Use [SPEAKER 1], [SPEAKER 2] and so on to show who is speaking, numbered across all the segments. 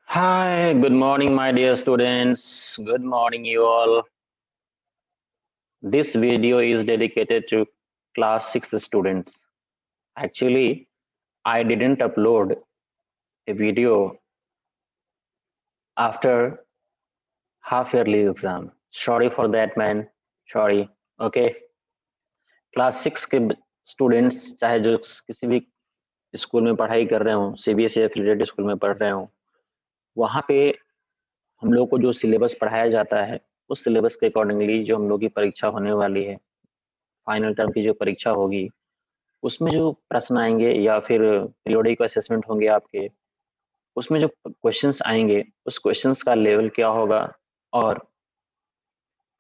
[SPEAKER 1] Hi, good morning, my dear students. Good morning, you all. This video is dedicated to class 6 students. Actually, I didn't upload a video after half yearly exam. Sorry for that, man. Sorry. Okay. Class 6 के students चाहे जो किसी भी school में पढ़ाई कर रहे हो, सीबीएसई एफिलिएटेड स्कूल में पढ़ रहे हो, वहाँ पे हम लोग को जो सिलेबस पढ़ाया जाता है उस सिलेबस के अकॉर्डिंगली जो हम लोग की परीक्षा होने वाली है, फाइनल टर्म की जो परीक्षा होगी, उसमें जो प्रश्न आएंगे या फिर पीरियोडिक असेसमेंट होंगे आपके, उसमें जो क्वेश्चंस आएंगे उस क्वेश्चंस का लेवल क्या होगा। और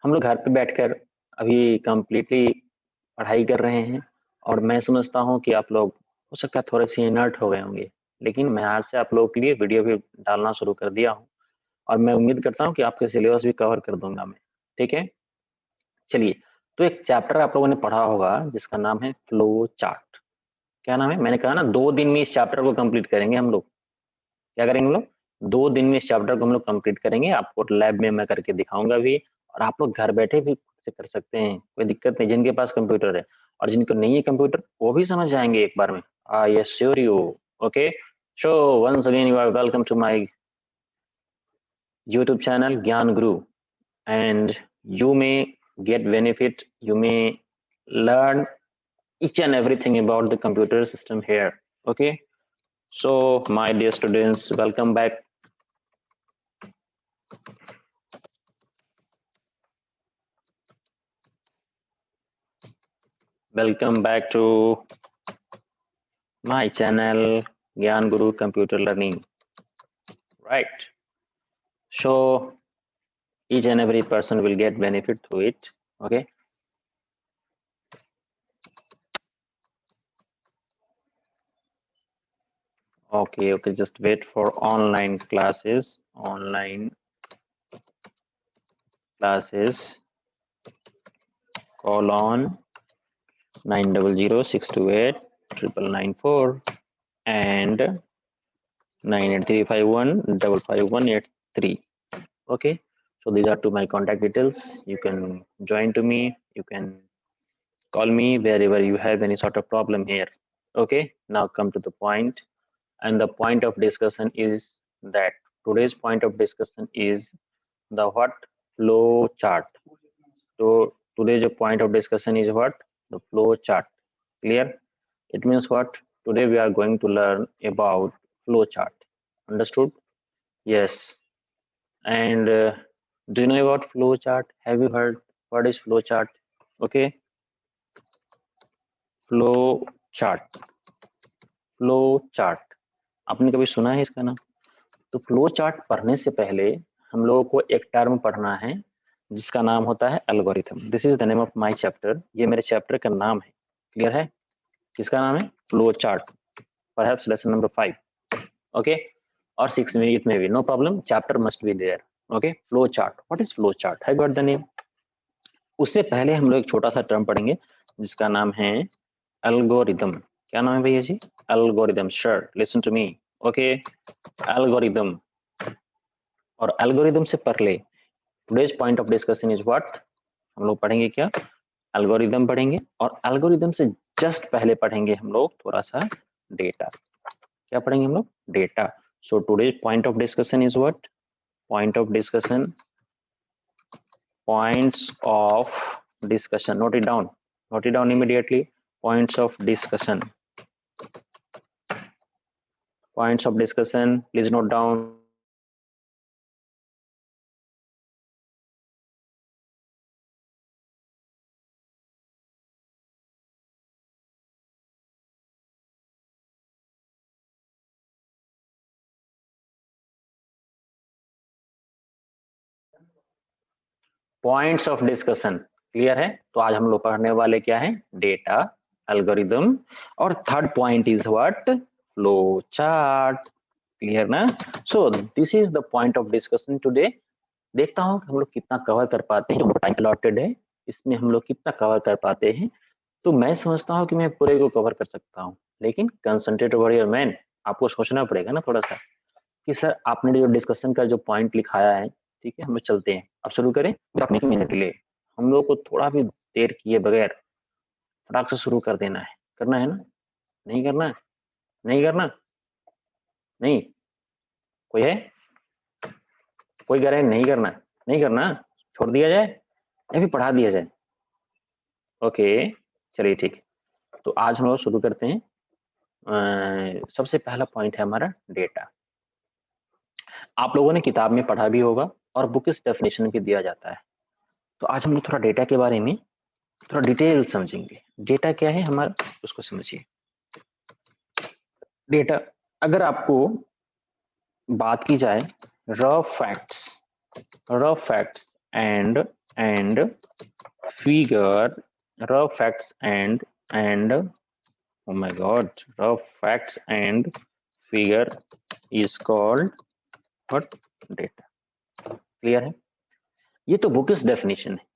[SPEAKER 1] हम लोग घर पे बैठकर अभी कंप्लीटली पढ़ाई कर रहे हैं और मैं समझता हूँ कि आप लोग हो सकता है थोड़े से इनर्ट हो गए होंगे, लेकिन मैं आज से आप लोगों के लिए वीडियो भी डालना शुरू कर दिया हूँ और मैं उम्मीद करता हूँ कि आपके सिलेबस भी कवर कर दूंगा मैं। ठीक है, चलिए। तो एक चैप्टर आप लोगों ने पढ़ा होगा जिसका नाम है फ्लो चार्ट। क्या नाम है? मैंने कहा ना 2 दिन में इस चैप्टर को कंप्लीट करेंगे हम लोग। क्या करेंगे हम लोग? 2 दिन में इस चैप्टर को हम लोग कंप्लीट करेंगे। आपको लैब में मैं करके दिखाऊंगा भी और आप लोग घर बैठे भी खुद से कर सकते हैं, कोई दिक्कत नहीं। जिनके पास कंप्यूटर है और जिनको नहीं है कंप्यूटर वो भी समझ जाएंगे एक बार में। Yes sure you. Okay, so once again you are welcome to my YouTube channel Gyan Guru, and you may get benefit, you may learn each and everything about the computer system here. Okay, so my dear students, welcome back. Welcome back to my channel Gyan Guru Computer Learning. Right, so each and every person will get benefit through it. Okay, okay, just wait for online classes call on 900-628-9994 and 98351-55183. Okay, so these are to my contact details. You can join to me, you can call me wherever you have any sort of problem here. Okay, now come to the point, and the point of discussion is that today's point of discussion is the what? Flow chart. So today's point of discussion is what? The flow chart. Clear? It means what? Today we are going to learn about flow chart. Understood? Yes. And do you know about flow chart? Have you heard what is flow chart? Okay. Flow chart, flow chart आपने कभी सुना है इसका नाम? तो flow chart पढ़ने से पहले हम लोगों को एक टर्म पढ़ना है जिसका नाम होता है algorithm. This is the name of my chapter. ये मेरे चैप्टर का नाम है। क्लियर है? किसका नाम है? Flow chart. Perhaps lesson number 5, okay, और 6 में इट में भी no problem, chapter must be there. Okay, flow chart. What is flow chart? Have got the name? उससे पहले हम लोग एक छोटा सा टर्म पढ़ेंगे जिसका नाम है एल्गोरिदम। क्या नाम है भैया जी? Algorithm. Sir listen to me. Okay, algorithm. और एल्गोरिदम से पहले today's point of discussion is what? हम लोग पढ़ेंगे क्या? एल्गोरिदम पढ़ेंगे, और एल्गोरिदम से जस्ट पहले पढ़ेंगे हम लोग थोड़ा सा डेटा। क्या पढ़ेंगे हम लोग? Data. So today's point of discussion is what? Point of discussion, points of discussion. Note it down. Note it down immediately. Points of discussion. Points of discussion. Please note down. Points of discussion clear है? तो आज हम लोग पढ़ने वाले क्या है? Data, algorithm, और third point is what? Flow chart. Clear ना? So this is the point of discussion today. देखता हूँ हम लोग कितना कवर कर पाते हैं। जो टाइम अलॉटेड है इसमें हम लोग कितना कवर कर पाते हैं। तो मैं समझता हूँ कि मैं पूरे को कवर कर सकता हूँ, लेकिन कंसंट्रेट ओवर योर मैन। आपको सोचना पड़ेगा ना थोड़ा सा। कि सर आपने जो डिस्कशन का जो पॉइंट लिखाया है, ठीक है, हम लोग चलते हैं, अब शुरू करें। अपने मिनट के लिए हम लोग को थोड़ा भी देर किए बगैर फटाक से शुरू कर देना है, करना है ना? नहीं करना है? नहीं करना? नहीं? कोई है? कोई कह रहे हैं नहीं करना? नहीं करना? छोड़ दिया जाए या फिर पढ़ा दिया जाए? ओके, चलिए ठीक है। तो आज हम लोग शुरू करते हैं। सबसे पहला पॉइंट है हमारा डेटा। आप लोगों ने किताब में पढ़ा भी होगा और बुक इस डेफिनेशन भी दिया जाता है। तो आज हम लोग थोड़ा डेटा के बारे में थोड़ा डिटेल समझेंगे। डेटा क्या है हमारा, उसको समझिए। डेटा, अगर आपको बात की जाए raw facts, and figure, raw facts and oh my god, raw facts and figure is called what? Data. Clear है? ये तो बुक इस डेफिनेशन है,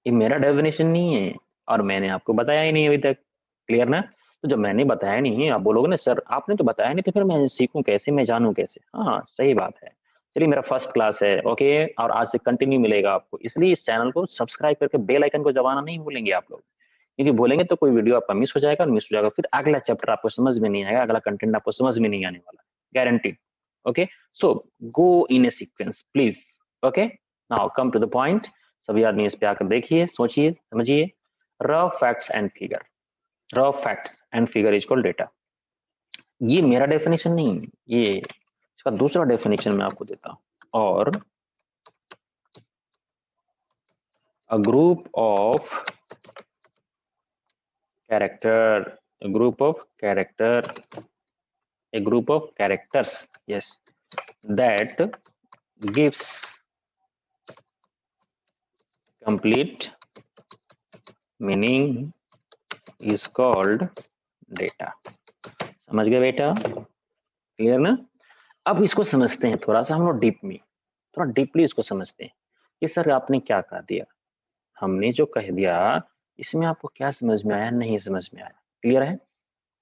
[SPEAKER 1] ये मेरा डेफिनेशन नहीं है और मैंने आपको बताया ही नहीं अभी तक। क्लियर ना? तो जब मैंने बताया नहीं है, आप बोलोगे ना सर आपने तो बताया नहीं, तो फिर मैं सीखूं कैसे, मैं जानूं कैसे? हाँ सही बात है। चलिए, मेरा फर्स्ट क्लास है, ओके, और आज से कंटिन्यू मिलेगा आपको, इसलिए इस चैनल को सब्सक्राइब करके बेल आइकन को दबाना नहीं भूलेंगे आप लोग, क्योंकि बोलेंगे तो कोई वीडियो आपका मिस हो जाएगा, और मिस हो जाएगा फिर अगला चैप्टर आपको समझ में नहीं आएगा, अगला कंटेंट आपको समझ में नहीं आने वाला, guarantee. Okay, so go in a sequence please. Okay, now come to the point. सभी आदमी इस पे आकर देखिए, सोचिए, समझिए। Raw facts and figure, raw facts and figure is called data. ये मेरा डेफिनेशन नहीं है, ये इसका दूसरा डेफिनेशन मैं आपको देता हूं। और a group of character, a group of character, a group of characters, yes, that gives complete meaning is called data। समझ गए बेटा? क्लियर ना? अब इसको समझते हैं थोड़ा सा हम लोग डीप में, थोड़ा डीपली इसको समझते हैं कि सर आपने क्या कह दिया, हमने जो कह दिया इसमें आपको क्या समझ में आया, नहीं समझ में आया? क्लियर है?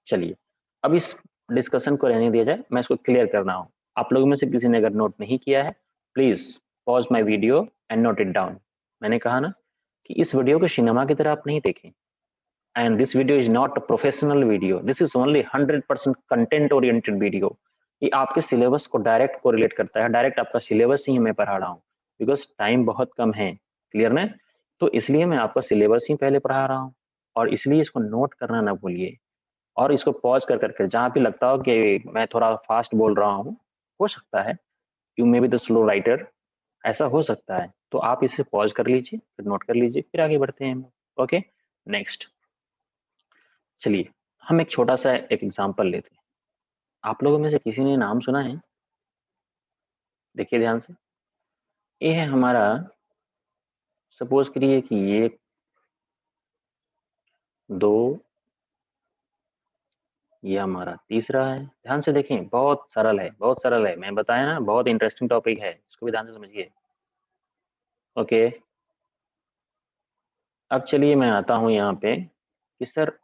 [SPEAKER 1] चलिए, अब इस डिस्कशन को रहने दिया जाए, मैं इसको क्लियर कर रहा हूँ। आप लोगों में से किसी ने अगर नोट नहीं किया है, please pause my video and note it down. मैंने कहा ना कि इस वीडियो को सिनेमा की तरह आप नहीं देखें, and this video is not a professional video, this is only 100% content oriented video. ये आपके सिलेबस को डायरेक्ट कोरिलेट करता है, डायरेक्ट आपका सिलेबस ही मैं पढ़ा रहा हूँ, बिकॉज टाइम बहुत कम है। क्लियर ना? तो इसलिए मैं आपका सिलेबस ही पहले पढ़ा रहा हूँ, और इसलिए इसको नोट करना ना भूलिए, और इसको पॉज कर करके जहाँ भी लगता हो कि मैं थोड़ा फास्ट बोल रहा हूँ, हो सकता है you may be the slow writer, ऐसा हो सकता है, तो आप इसे पॉज कर लीजिए, फिर नोट कर लीजिए, फिर आगे बढ़ते हैं हम। Okay, next. चलिए, हम एक छोटा सा एक एग्जांपल लेते हैं। आप लोगों में से किसी ने नाम सुना है? देखिए ध्यान से, ये है हमारा, सपोज करिए कि ये 2, ये हमारा तीसरा है। ध्यान से देखें, बहुत सरल है, बहुत सरल है, मैं बताया ना, बहुत इंटरेस्टिंग टॉपिक है, इसको भी ध्यान से समझिए। ओके, अब चलिए मैं आता हूँ यहाँ पे कि सर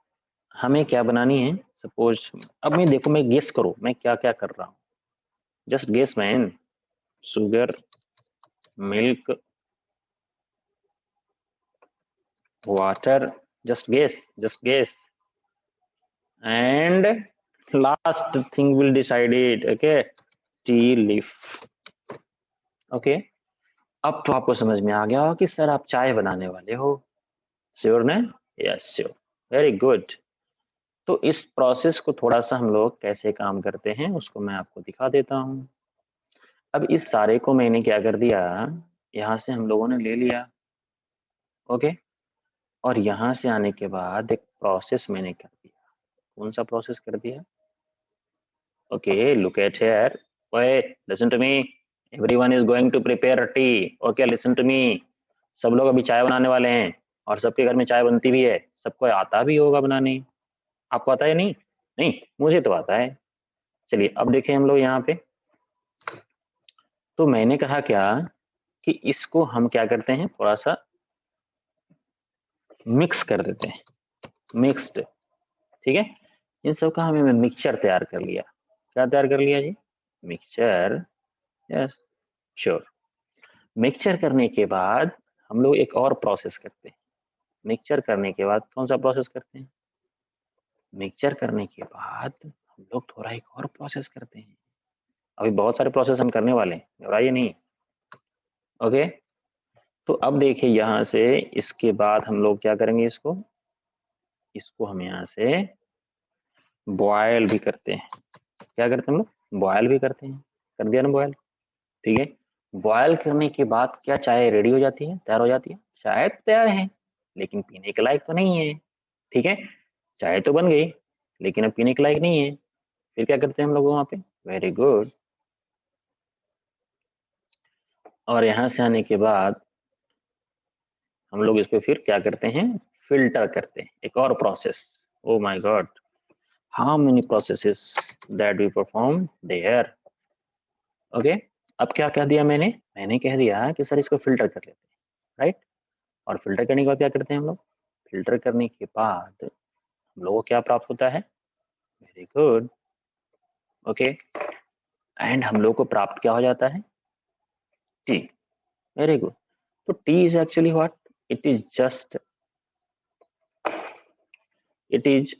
[SPEAKER 1] हमें क्या बनानी है। सपोज, अब मैं देखो, मैं गेस करो मैं क्या क्या कर रहा हूँ, just guess man. Sugar, milk, water, just guess, and last thing will decide it. Okay, tea leaf. Okay, अब तो आपको समझ में आ गया हो कि सर आप चाय बनाने वाले हो। श्योर ना? Yes sure, very good. तो इस प्रोसेस को थोड़ा सा हम लोग कैसे काम करते हैं उसको मैं आपको दिखा देता हूँ। अब इस सारे को मैंने क्या कर दिया, यहाँ से हम लोगों ने ले लिया। ओके, और यहाँ से आने के बाद एक प्रोसेस मैंने कर दिया। कौन सा प्रोसेस कर दिया? ओके, लुक एट हियर, ओए listen to me, everyone is going to prepare tea. Okay listen to me, सब लोग अभी चाय बनाने वाले हैं, और सबके घर में चाय बनती भी है, सबको आता भी होगा बनाने। आपको आता है? नहीं नहीं, मुझे तो आता है। चलिए अब देखें हम लोग यहाँ पे, तो मैंने कहा क्या कि इसको हम क्या करते हैं, थोड़ा सा मिक्स कर देते हैं, मिक्स्ड। ठीक है, इन सब का हमें मिक्सचर तैयार कर लिया। क्या तैयार कर लिया जी? Mixture, yes sure. मिक्सचर करने के बाद हम लोग एक और प्रोसेस करते हैं। मिक्सचर करने के बाद कौन सा प्रोसेस करते हैं? मिक्सचर करने के बाद हम लोग थोड़ा एक और प्रोसेस करते हैं। अभी बहुत सारे प्रोसेस हम करने वाले हैं, घबराइए नहीं। ओके, तो अब देखिए यहाँ से इसके बाद हम लोग क्या करेंगे, इसको हम यहाँ से बॉयल भी करते हैं। क्या करते हैं हम लोग? बॉयल भी करते हैं। कर दिया ना बॉयल, ठीक है। बॉयल करने के बाद क्या चाय रेडी हो जाती है, तैयार हो जाती है? चाय तैयार है लेकिन पीने के लायक तो नहीं है, ठीक है। चाय तो बन गई लेकिन अब पीने के लायक नहीं है। फिर क्या करते हैं हम लोग वहां पे? Very good. और यहाँ से आने के बाद हम लोग इसको फिर क्या करते हैं? फिल्टर करते हैं, एक और process. Oh my God, how many processes that we perform there. Okay, अब क्या कह दिया मैंने कह दिया कि सर इसको फिल्टर कर लेते हैं, राइट। और फिल्टर करने के बाद क्या करते हैं हम लोग? फिल्टर करने के बाद हम लोगों को क्या प्राप्त होता है? Very good, okay. एंड हम लोग को प्राप्त क्या हो जाता है? टी। Very good. तो T is actually what? It is just it is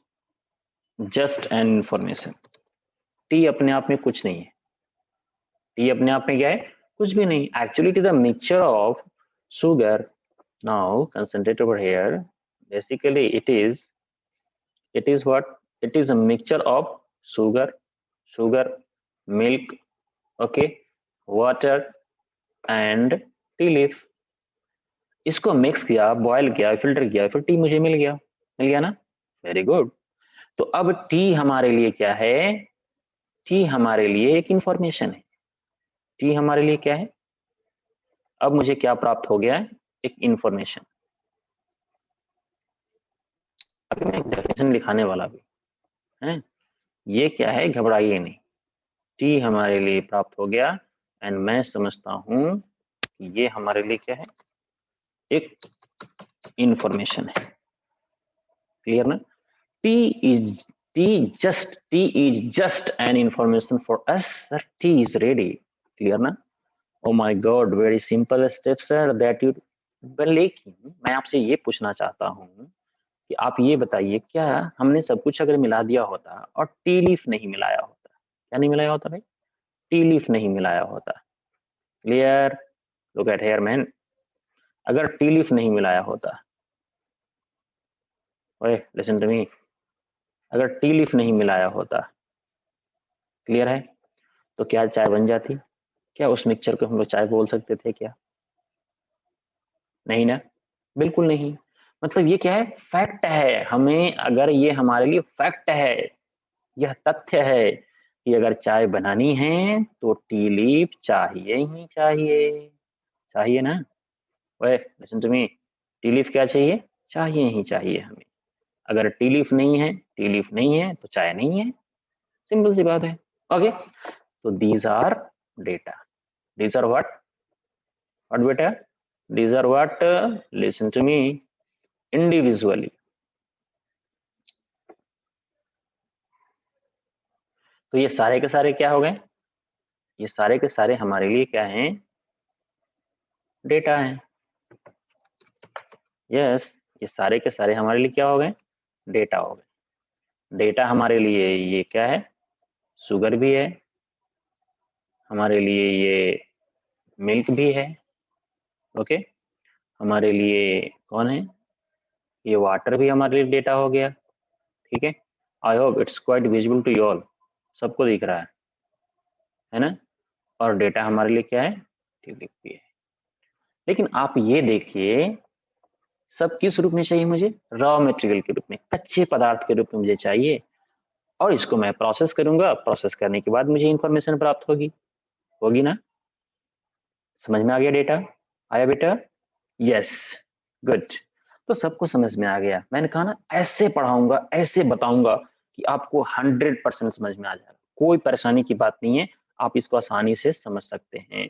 [SPEAKER 1] just an information. T अपने आप में कुछ नहीं है। टी अपने आप में क्या है? कुछ भी नहीं। Actually it is a mixture of sugar. Now concentrate over here. Basically it is what? It is a mixture of sugar, milk, okay, water and tea leaf। इसको मिक्स किया, बॉयल किया, फिल्टर किया, फिर टी मुझे मिल गया ना। Very good. तो अब टी हमारे लिए क्या है? टी हमारे लिए एक इंफॉर्मेशन है। टी हमारे लिए क्या है? अब मुझे क्या प्राप्त हो गया है? एक इंफॉर्मेशन। अभी मैं एक डेफिनेशन लिखाने वाला भी है। ये क्या है? घबराइए नहीं। टी हमारे लिए प्राप्त हो गया एंड मैं समझता हूं कि ये हमारे लिए क्या है? एक इंफॉर्मेशन है। क्लियर ना? Tea is tea is just an information for us that tea is ready. Clear ना? Oh my god, very simple step sir that you. लेकिन मैं आपसे ये पूछना चाहता हूँ कि आप ये बताइए, क्या हमने सब कुछ अगर मिला दिया होता और टी लीफ नहीं मिलाया होता? क्या नहीं मिलाया होता भाई? टी लीफ नहीं मिलाया होता। Clear? Look at here man. अगर टी लीफ नहीं मिलाया होता, ओए लिसन टू मी, अगर टी लीफ नहीं मिलाया होता, क्लियर है, तो क्या चाय बन जाती? क्या उस मिक्सचर को हम लोग चाय बोल सकते थे क्या? नहीं ना, बिल्कुल नहीं। मतलब ये क्या है? फैक्ट है। हमें अगर ये हमारे लिए फैक्ट है, यह तथ्य है कि अगर चाय बनानी है तो टी लीफ चाहिए ही चाहिए। चाहिए ना? ओए listen to me, tea leaf क्या चाहिए? चाहिए ही चाहिए हमें। अगर टी लीफ नहीं है तो चाय नहीं है। सिंपल सी बात है। ओके, तो these are data. These are what बेटा? These are what? Listen to me, individually. तो ये सारे के सारे क्या हो गए? ये सारे के सारे हमारे लिए क्या हैं? डेटा हैं। यस, ये सारे के सारे हमारे लिए क्या हो गए? डेटा हो गए। डेटा हमारे लिए ये क्या है? शुगर भी है, हमारे लिए ये मिल्क भी है, ओके। हमारे लिए कौन है? ये वाटर भी हमारे लिए डेटा हो गया, ठीक है। I hope it's quite visible to you all. सबको दिख रहा है ना? और डेटा हमारे लिए क्या है? ठीक भी है। लेकिन आप ये देखिए, सब किस रूप में चाहिए मुझे? रॉ मटेरियल के रूप में, कच्चे पदार्थ के रूप में मुझे चाहिए। और इसको मैं प्रोसेस करूंगा, प्रोसेस करने के बाद मुझे इंफॉर्मेशन प्राप्त होगी। होगी ना? समझ में आ गया डेटा? आया बेटा? Yes, good. तो सबको समझ में आ गया। मैंने कहा ना, ऐसे पढ़ाऊंगा, ऐसे बताऊंगा कि आपको 100% समझ में आ जाएगा। कोई परेशानी की बात नहीं है, आप इसको आसानी से समझ सकते हैं।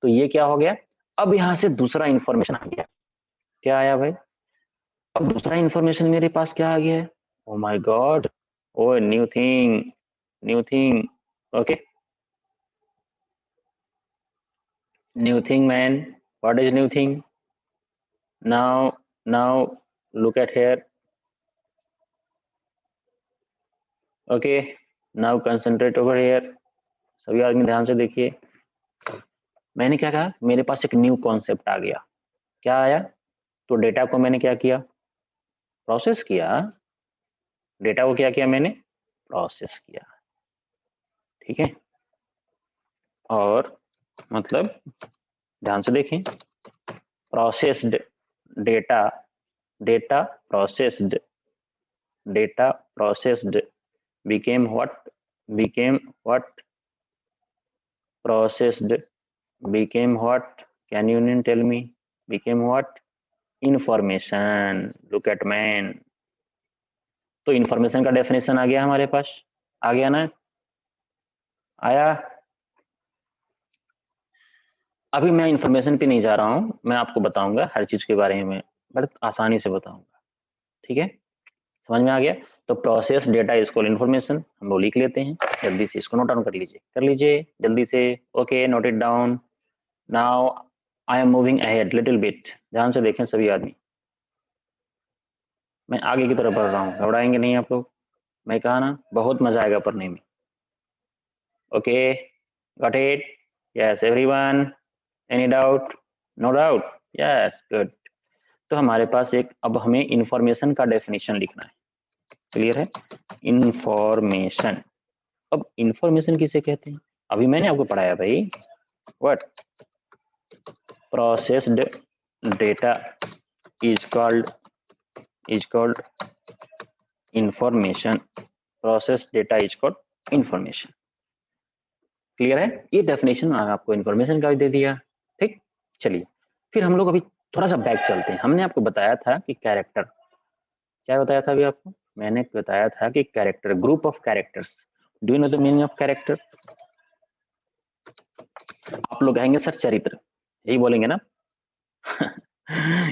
[SPEAKER 1] तो ये क्या हो गया? अब यहाँ से दूसरा इंफॉर्मेशन आ गया। क्या आया भाई? अब दूसरा इंफॉर्मेशन मेरे पास क्या आ गया है? Oh my God, oh new thing, new thing, okay. New thing, man. What is new thing? Now look at here. Okay, now concentrate over here. सभी आदमी ध्यान से देखिए। मैंने क्या कहा, मेरे पास एक न्यू कॉन्सेप्ट आ गया। क्या आया? तो डेटा को मैंने क्या किया, प्रोसेस किया। डेटा को क्या किया मैंने, प्रोसेस किया। ठीक है, और मतलब ध्यान से देखें, processed data, data processed, data processed became what, became what, processed became what, can you tell me, became what, information. look at man. तो इंफॉर्मेशन का डेफिनेशन आ गया हमारे पास, आ गया ना, आया। अभी मैं इंफॉर्मेशन पे नहीं जा रहा हूं, मैं आपको बताऊंगा हर चीज के बारे में, बड़े आसानी से बताऊंगा। ठीक है, समझ में आ गया। तो process data is called information, हम लोग लिख लेते हैं, जल्दी से इसको नोट डाउन कर लीजिए जल्दी से। Okay, note it down. Now I am moving ahead little bit, ध्यान से देखें सभी आदमी, मैं आगे की तरफ बढ़ रहा हूँ, घबराएंगे नहीं आप लोग। मैं कहा ना, बहुत मजा आएगा पढ़ने में। Okay, got it? Yes everyone, any doubt? No doubt, yes good. तो हमारे पास एक, अब हमें इंफॉर्मेशन का डेफिनेशन लिखना है, क्लियर है? इंफॉर्मेशन, अब इंफॉर्मेशन किसे कहते हैं, अभी मैंने आपको पढ़ाया भाई, what, processed data is called information, processed data is called information. Clear है? ये डेफिनेशन आपको इंफॉर्मेशन का भी दे दिया। ठीक, चलिए फिर हम लोग अभी थोड़ा सा बैक चलते हैं। हमने आपको बताया था कि कैरेक्टर, क्या बताया था अभी आपको, मैंने बताया था कि character, group of characters. Do you know the meaning of character? आप लोग कहेंगे सर चरित्र, यही बोलेंगे ना?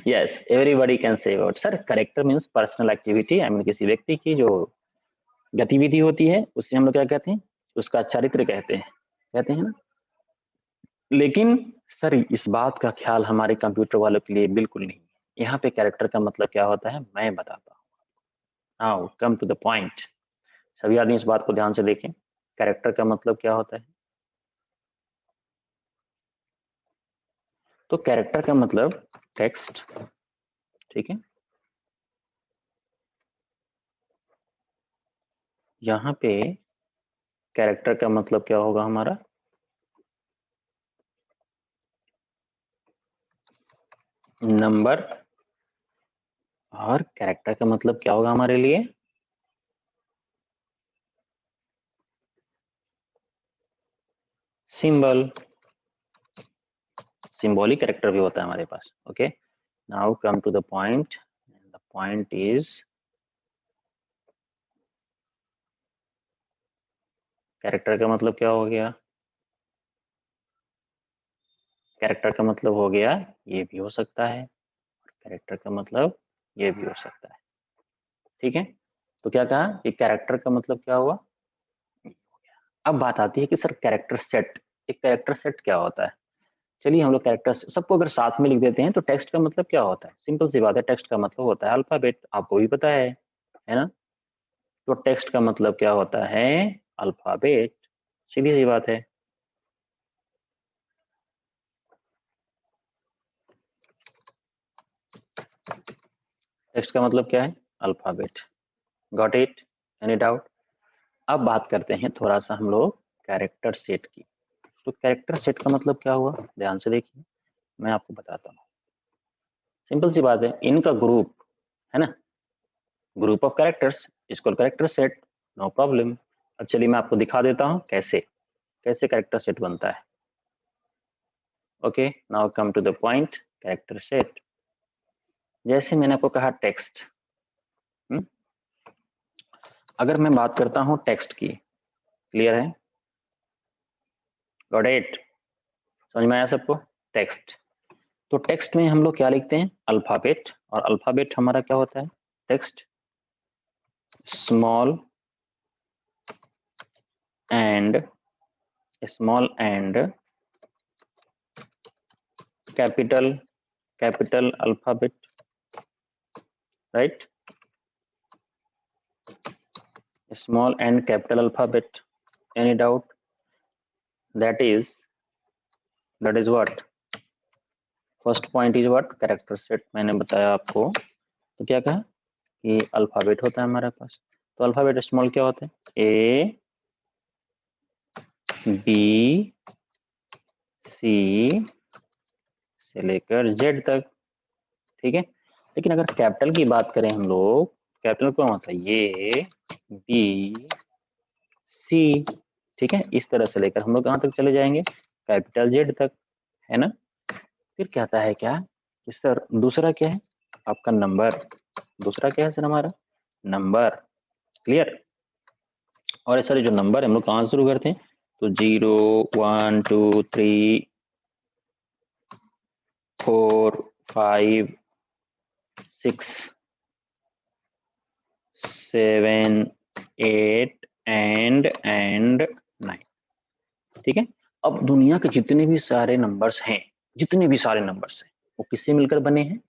[SPEAKER 1] Yes, everybody can say word sir, character means personal activity, I mean किसी व्यक्ति की जो गतिविधि होती है उसे हम लोग क्या कहते हैं, उसका चरित्र कहते हैं ना। लेकिन सर इस बात का ख्याल हमारे कंप्यूटर वालों के लिए बिल्कुल नहीं। यहाँ पे कैरेक्टर का मतलब क्या होता है मैं बताता हूँ। Now come to the point, सभी आदमी इस बात को ध्यान से देखें। कैरेक्टर का मतलब क्या होता है? तो कैरेक्टर का मतलब टेक्स्ट, ठीक है। यहाँ पे कैरेक्टर का मतलब क्या होगा हमारा, नंबर, और कैरेक्टर का मतलब क्या होगा हमारे लिए, सिंबल। सिंबॉलिक कैरेक्टर भी होता है हमारे पास। Okay, now come to the point, the point is character का मतलब क्या हो गया, कैरेक्टर का मतलब हो गया ये भी हो सकता है, कैरेक्टर का मतलब ये भी हो सकता है। ठीक है, तो क्या कहा कि कैरेक्टर का मतलब क्या हुआ। अब बात आती है कि सर कैरेक्टर सेट, एक कैरेक्टर सेट क्या होता है। चलिए हम लोग कैरेक्टर सबको अगर साथ में लिख देते हैं, तो टेक्स्ट का मतलब क्या होता है, सिंपल सी बात है, टेक्स्ट का मतलब होता है अल्फाबेट, आपको भी पता है ना। तो टेक्स्ट का मतलब क्या होता है, अल्फाबेट, सीधी सी बात है। टेक्स्ट का मतलब क्या है, alphabet. Got it? Any doubt? अब बात करते हैं थोड़ा सा हम लोग कैरेक्टर सेट की। तो कैरेक्टर सेट का मतलब क्या हुआ, ध्यान से देखिए, मैं आपको बताता हूँ। सिंपल सी बात है, इनका ग्रुप है ना, ग्रुप ऑफ कैरेक्टर्स इसको कैरेक्टर सेट, नो प्रॉब्लम। अब चलिए मैं आपको दिखा देता हूँ कैसे, कैसे कैरेक्टर सेट बनता है। Okay, now come to the point, character set. जैसे मैंने आपको कहा टेक्स्ट, अगर मैं बात करता हूँ टेक्स्ट की, क्लियर है, गॉट इट? समझ में आया सबको? टेक्स्ट, तो टेक्स्ट में हम लोग क्या लिखते हैं, अल्फाबेट, और अल्फाबेट हमारा क्या होता है, text, small and, small and capital alphabet, right? Small and capital alphabet. Any doubt? That is what? First point is what? Character set. मैंने बताया आपको, तो क्या कहा कि अल्फाबेट होता है हमारे पास। तो अल्फाबेट स्मॉल क्या होते हैं? ए बी सी से लेकर जेड तक, ठीक है। लेकिन अगर कैपिटल की बात करें हम लोग, कैपिटल कौन होता है? ए बी सी, ठीक है। इस तरह से लेकर हम लोग कहाँ तक चले जाएंगे? कैपिटल जेड तक, है ना। फिर कहता है क्या कि सर दूसरा क्या है आपका? नंबर। दूसरा क्या है सर? हमारा नंबर। क्लियर। और सर जो नंबर है हम लोग कहाँ से शुरू करते हैं? तो 0 1 2 3 4 5 6 7 8 एंड 9, ठीक है। अब दुनिया के जितने भी सारे नंबर्स हैं, वो किससे मिलकर बने हैं?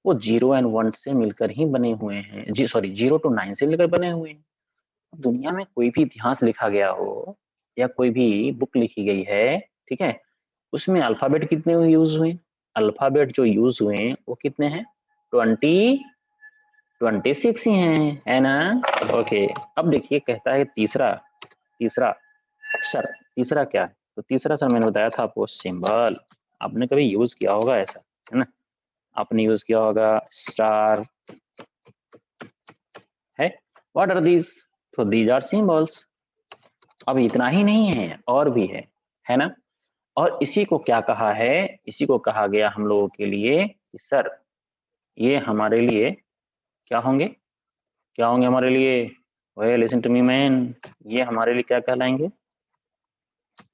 [SPEAKER 1] वो 0 एंड 1 से मिलकर ही बने हुए हैं। जी सॉरी, 0 to 9 से मिलकर बने हुए हैं। दुनिया में कोई भी इतिहास लिखा गया हो या कोई भी बुक लिखी गई है, ठीक है, उसमें अल्फाबेट कितने यूज हुए? अल्फाबेट जो यूज हुए वो कितने हैं? 26 ही हैं, है ना। ओके, अब देखिए कहता है तीसरा। सर तीसरा क्या है? तो तीसरा सर मैंने बताया था आपको, सिंबल। आपने कभी यूज किया होगा ऐसा, है ना। आपने यूज किया होगा स्टार, है। What are these? तो दीज आर सिंबल्स। अब इतना ही नहीं है, और भी है ना। और इसी को क्या कहा है? इसी को कहा गया हम लोगों के लिए कि सर ये हमारे लिए क्या होंगे? हमारे लिए? ओए लिसन टू मी मैन, ये हमारे लिए क्या कहलाएंगे?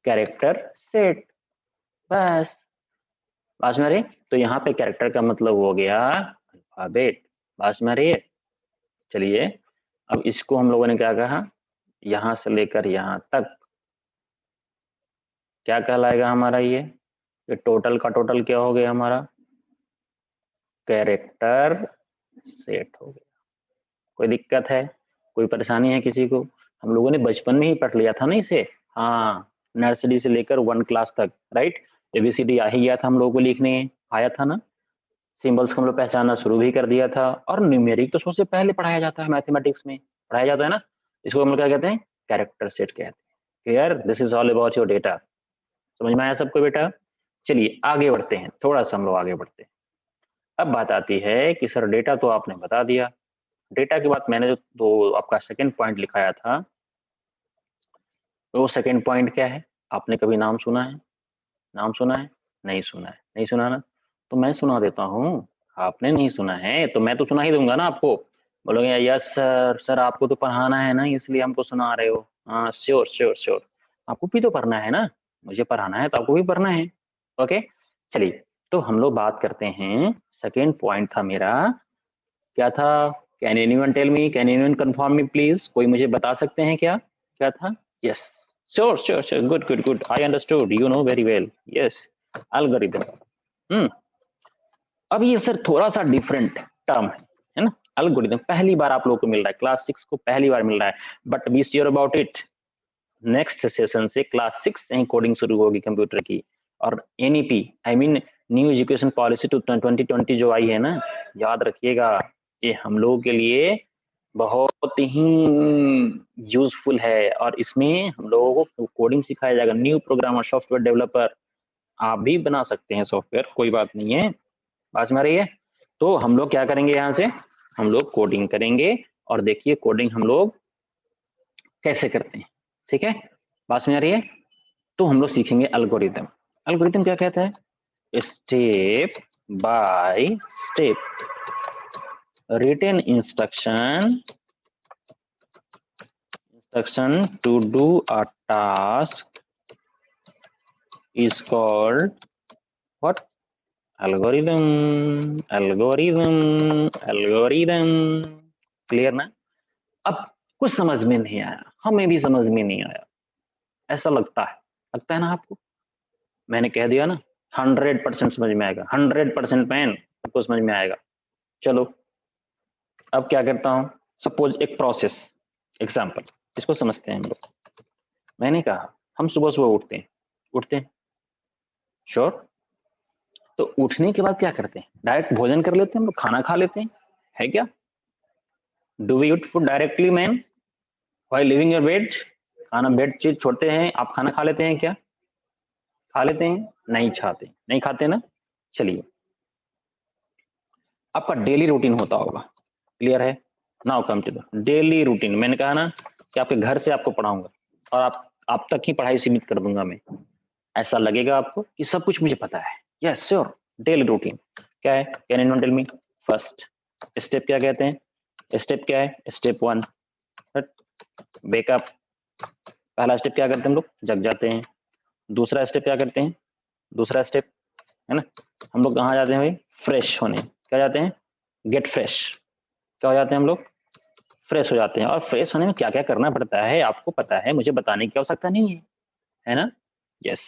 [SPEAKER 1] Character set. बस, बात में आ रही? तो यहाँ पे कैरेक्टर का मतलब हो गया अल्फाबेट। बात में आ रही है? चलिए, अब इसको हम लोगों ने क्या कहा? यहां से लेकर यहां तक क्या कहलाएगा हमारा? ये टोटल का टोटल क्या हो गया हमारा? कैरेक्टर सेट हो गया। कोई दिक्कत है? कोई परेशानी है किसी को? हम लोगों ने बचपन में ही पढ़ लिया था ना इसे। हाँ, नर्सरी से लेकर 1 क्लास तक, राइट। एबीसीडी आ ही गया था हम लोगों को लिखने, आया था ना। सिंबल्स को हम लोग पहचानना शुरू भी कर दिया था। और न्यूमेरिक तो सबसे पहले पढ़ाया जाता है, मैथमेटिक्स में पढ़ाया जाता है ना। इसको हम लोग क्या कहते हैं? कैरेक्टर सेट कहते हैं। Clear? This is all about your data. समझ में आया सबको बेटा? चलिए आगे बढ़ते हैं, थोड़ा सा हम लोग आगे बढ़ते हैं। अब बात आती है कि सर डेटा तो आपने बता दिया। डेटा के बाद मैंने जो दो आपका सेकंड पॉइंट लिखाया था, तो वो सेकंड पॉइंट क्या है? आपने कभी नाम सुना है? नाम सुना है? नहीं सुना है? नहीं सुना ना, तो मैं सुना देता हूँ। आपने नहीं सुना है तो मैं तो सुना ही दूंगा ना आपको। बोलोगे यस सर, आपको तो पढ़ाना है ना इसलिए हमको सुना रहे हो। हाँ श्योर श्योर श्योर, आपको भी तो पढ़ना है ना। मुझे पढ़ाना है तो आपको भी पढ़ना है। ओके, चलिए तो हम लोग बात करते हैं। सेकेंड पॉइंट था मेरा, क्या था? Can anyone tell me? Can anyone confirm me please? कोई मुझे बता सकते हैं क्या? क्या था? Yes, sure sure sure, good good good, I understood, you know very well. Yes, algorithm. अब ये सर थोड़ा सा डिफरेंट टर्म है ना। एल्गोरिथम पहली बार आप लोगों को मिल रहा है, क्लास 6 को पहली बार मिल रहा है। But be sure about it, next session से क्लास 6 से ही कोडिंग शुरू होगी कंप्यूटर की। और NEP I mean new education policy 2020 जो आई है ना, याद रखिएगा, ये हम लोगों के लिए बहुत ही यूजफुल है। और इसमें हम लोगों को कोडिंग सिखाया जाएगा। न्यू प्रोग्रामर, सॉफ्टवेयर डेवलपर, आप भी बना सकते हैं सॉफ्टवेयर, कोई बात नहीं है। बात में आ रही है? तो हम लोग क्या करेंगे, यहाँ से हम लोग कोडिंग करेंगे। और देखिए कोडिंग हम लोग कैसे करते हैं, ठीक है। बात में आ रही है? तो हम लोग सीखेंगे एल्गोरिथम। एल्गोरिथम क्या कहता है? Step by step written instruction to do a task is called what? algorithm clear ना? अब कुछ समझ में नहीं आया, हमें भी समझ में नहीं आया, ऐसा लगता है ना आपको? मैंने कह दिया ना, 100% समझ में आएगा, 100% मैन, सबको समझ में आएगा। चलो अब क्या करता हूं, सपोज एक प्रोसेस एग्जांपल, इसको समझते हैं हम लोग। मैंने कहा हम सुबह सुबह उठते हैं श्योर। तो उठने के बाद क्या करते हैं, डायरेक्ट भोजन कर लेते हैं हम लोग, खाना खा लेते हैं, है क्या? Do we eat food directly man while living your bed? खाना बेड चीज छोड़ते हैं, आप खाना खा लेते हैं क्या? खा लेते हैं? नहीं खाते ना। चलिए आपका डेली रूटीन होता होगा, क्लियर है? Now come to the daily routine. मैंने कहा ना कि आपके घर से आपको पढ़ाऊंगा और आप तक ही पढ़ाई सीमित कर दूंगा मैं। ऐसा लगेगा आपको कि सब कुछ मुझे पता है। यस श्योर, डेली रूटीन क्या है? Can anyone tell me? First step क्या कहते हैं? स्टेप क्या है? Step 1 wake up. पहला स्टेप क्या करते हैं हम लोग? जग जाते हैं। दूसरा स्टेप क्या करते हैं? दूसरा स्टेप है ना, हम लोग कहाँ जाते हैं भाई? फ्रेश होने। क्या जाते हैं? Gate fresh. क्या हो जाते हैं हम लोग? फ्रेश हो जाते हैं। और फ्रेश होने में क्या क्या करना पड़ता है आपको पता है, मुझे बताने की आवश्यकता नहीं है ना? यस।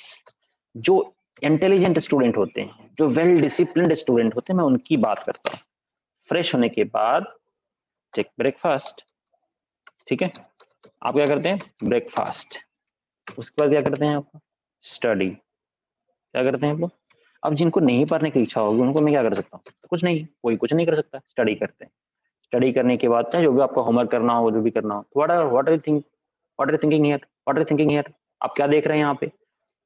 [SPEAKER 1] जो इंटेलिजेंट स्टूडेंट होते हैं, जो वेल डिसिप्लिन्ड स्टूडेंट होते हैं, मैं उनकी बात करता हूँ। फ्रेश होने के बाद टेक ब्रेकफास्ट, ठीक है? आप क्या करते हैं? ब्रेकफास्ट। उसके बाद क्या करते हैं आप? स्टडी। क्या करते हैं आप लोग? अब जिनको नहीं पढ़ने की इच्छा होगी उनको मैं क्या कर सकता हूँ? कुछ नहीं, कोई कुछ नहीं कर सकता, स्टडी करते हैं। स्टडी करने के बाद चाहे जो भी आपको होमवर्क करना हो, जो भी करना हो, what are you thinking here? आप क्या देख रहे हैं यहाँ पे?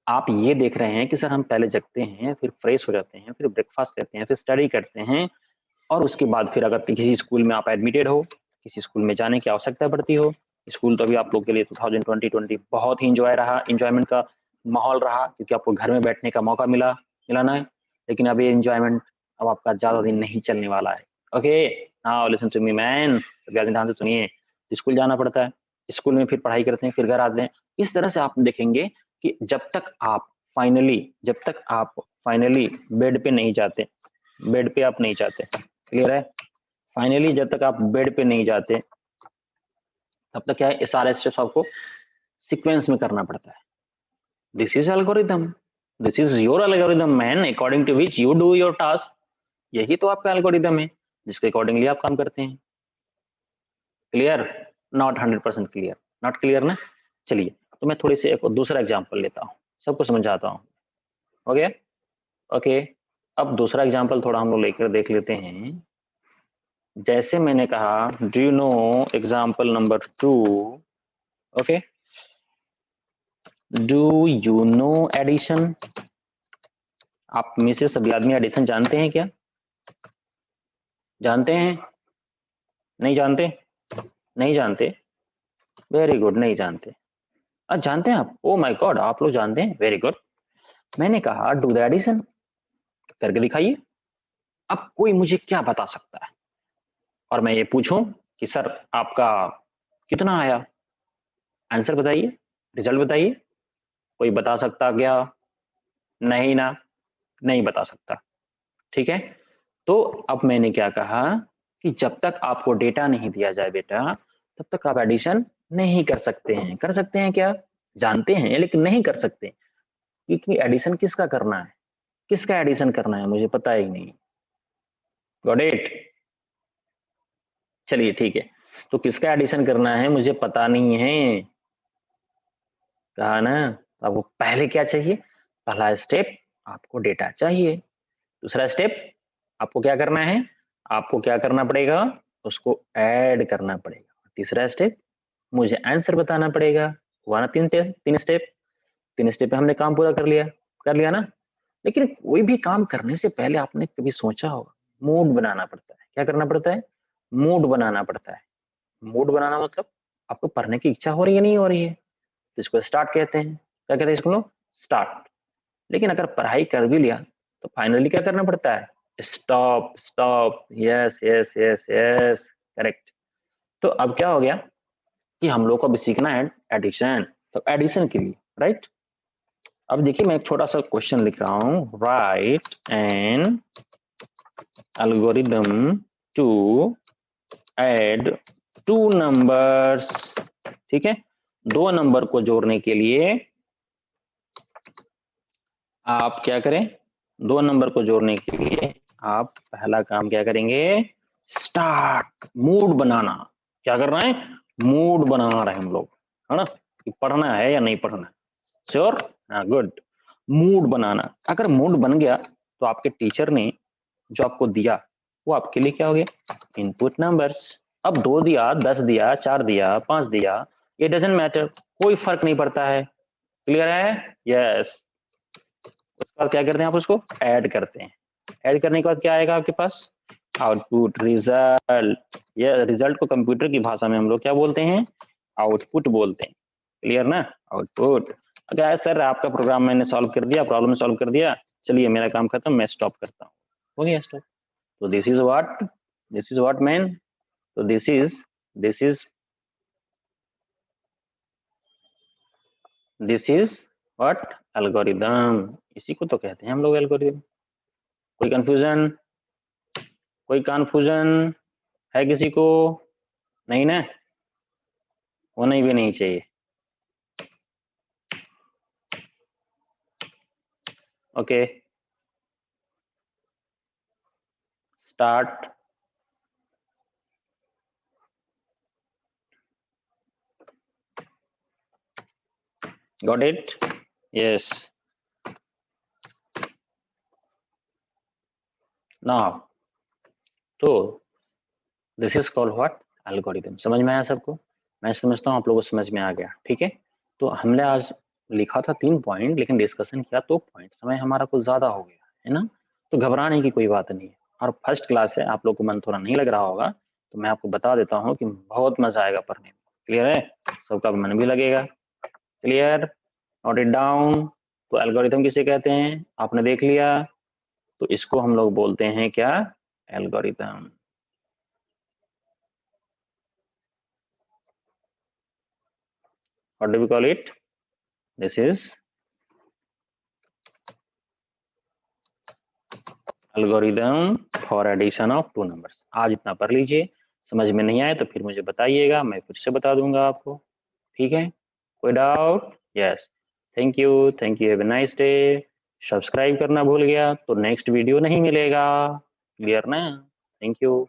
[SPEAKER 1] आप ये देख रहे हैं कि सर हम पहले जगते हैं, फिर फ्रेश हो जाते हैं, फिर ब्रेकफास्ट करते हैं, फिर स्टडी करते हैं, और उसके बाद फिर अगर किसी स्कूल में आप एडमिटेड हो, किसी स्कूल में जाने की आवश्यकता पड़ती हो। स्कूल तो अभी आप लोग के लिए 2020 बहुत ही इंजॉयमेंट का माहौल रहा, क्योंकि आपको घर में बैठने का मौका मिलाना है। लेकिन अब ये इंजॉयमेंट अब आपका ज्यादा दिन नहीं चलने वाला है। Okay, now listen to me man, ध्यान से सुनिए। स्कूल जाना पड़ता है, स्कूल में फिर पढ़ाई करते हैं, फिर घर आते हैं। इस तरह से आप देखेंगे कि जब तक आप फाइनली बेड पे नहीं जाते, बेड पे आप नहीं जाते, क्लियर है? फाइनली जब तक आप बेड पे नहीं जाते तब तक क्या है, इस सारे स्टेप्स आपको सीक्वेंस में करना पड़ता है। This is algorithm, this is your algorithm man, according to which you do your task. यही तो आपका एल्गोरिदम है जिसके अकॉर्डिंगली आप काम करते हैं। Clear? Not 100% clear? Not clear ना? चलिए तो मैं थोड़ी सी एक दूसरा एग्जाम्पल लेता हूँ, सबको समझाता हूँ। ओके ओके, अब दूसरा एग्जाम्पल थोड़ा हम लोग लेकर देख लेते हैं। जैसे मैंने कहा, do you know example number 2? Okay, do you know addition? आप में से सभी आदमी एडिशन जानते हैं क्या? जानते हैं? नहीं जानते? नहीं जानते? वेरी गुड, नहीं जानते। जानते हैं आप? ओ माय गॉड, आप लोग जानते हैं, वेरी गुड। मैंने कहा डू द एडिशन, करके दिखाइए। अब कोई मुझे क्या बता सकता है? और मैं ये पूछूं कि सर आपका कितना आया? आंसर बताइए, रिजल्ट बताइए। कोई बता सकता क्या? नहीं ना, नहीं बता सकता। ठीक है, तो अब मैंने क्या कहा कि जब तक आपको डेटा नहीं दिया जाए बेटा, तब तक आप एडिशन नहीं कर सकते हैं। कर सकते हैं क्या? जानते हैं लेकिन नहीं कर सकते, क्योंकि एडिशन किसका करना है? किसका एडिशन करना है मुझे पता ही नहीं। Got it? चलिए ठीक है, तो किसका एडिशन करना है मुझे पता नहीं है, कहा ना? आपको पहले क्या चाहिए? पहला स्टेप आपको डेटा चाहिए। दूसरा स्टेप आपको क्या करना है? आपको क्या करना पड़ेगा? उसको ऐड करना पड़ेगा। तीसरा स्टेप मुझे आंसर बताना पड़ेगा। हुआ ना? तीन स्टेप। तीन स्टेप पे हमने काम पूरा कर लिया ना? लेकिन कोई भी काम करने से पहले आपने कभी सोचा होगा, मूड बनाना पड़ता है। क्या करना पड़ता है? मूड बनाना पड़ता है। मूड बनाना मतलब आपको पढ़ने की इच्छा हो रही है, नहीं हो रही है, तो इसको स्टार्ट कहते हैं। क्या कहते हैं इसको लोग? स्टार्ट। लेकिन अगर पढ़ाई कर भी लिया तो फाइनली क्या करना पड़ता है? Stop stop. Yes yes yes yes, correct. तो अब क्या हो गया कि हम लोग को अभी सीखना है एडिशन। तो एडिशन के लिए राइट, अब देखिए मैं एक छोटा सा क्वेश्चन लिख रहा हूं। Write an algorithm to add two numbers. ठीक है, दो नंबर को जोड़ने के लिए आप क्या करें? दो नंबर को जोड़ने के लिए आप पहला काम क्या करेंगे, स्टार्ट, मूड बनाना। क्या कर रहे हैं, मूड बना रहे हैं हम लोग, है ना, कि पढ़ना है या नहीं पढ़ना। श्योर, हाँ, गुड। मूड बनाना, अगर मूड बन गया तो आपके टीचर ने जो आपको दिया वो आपके लिए क्या हो गया, इनपुट नंबर्स। अब 2 दिया, 10 दिया, 4 दिया, 5 दिया, ये डजेंट मैटर, कोई फर्क नहीं पड़ता है। क्लियर है, यस। उसके बाद क्या करते हैं, आप उसको ऐड करते हैं। ऐड करने के बाद क्या आएगा आपके पास, आउटपुट, रिजल्ट। ये रिजल्ट को कंप्यूटर की भाषा में हम लोग क्या बोलते हैं, आउटपुट बोलते हैं। क्लियर ना, आउटपुट। अगर सर आपका प्रोग्राम मैंने सॉल्व कर दिया, प्रॉब्लम सॉल्व कर दिया, चलिए मेरा काम खत्म, मैं स्टॉप करता हूँ, हो गया स्टॉप। तो दिस इज व्हाट मैन, तो दिस इज व्हाट, एल्गोरिदम। इसी को तो कहते हैं हम लोग एल्गोरिदम। कोई कंफ्यूजन, कोई कन्फ्यूजन है किसी को, नहीं ना, होना भी नहीं चाहिए। Okay, start. Got it, yes. Now, तो this is called what, algorithm. समझ में आया सबको, मैं समझता हूँ आप लोगों को समझ में आ गया, ठीक है। तो हमने आज लिखा था 3 पॉइंट, लेकिन डिस्कशन किया 2 पॉइंट, समय हमारा कुछ ज्यादा हो गया है ना, तो घबराने की कोई बात नहीं है। और फर्स्ट क्लास है, आप लोग को मन थोड़ा नहीं लग रहा होगा, तो मैं आपको बता देता हूँ कि बहुत मजा आएगा पढ़ने में। क्लियर है, सबका मन भी लगेगा। Clear, note it down. तो एल्गोरिथम किसे कहते हैं, आपने देख लिया, तो इसको हम लोग बोलते हैं क्या, algorithm. What do we call it, this is algorithm for addition of 2 numbers. आज इतना पढ़ लीजिए, समझ में नहीं आए तो फिर मुझे बताइएगा, मैं फिर से बता दूंगा आपको, ठीक है। कोई doubt, yes. Thank you, have a nice day. Subscribe करना भूल गया तो नेक्स्ट वीडियो नहीं मिलेगा। क्लियर ना, थैंक यू।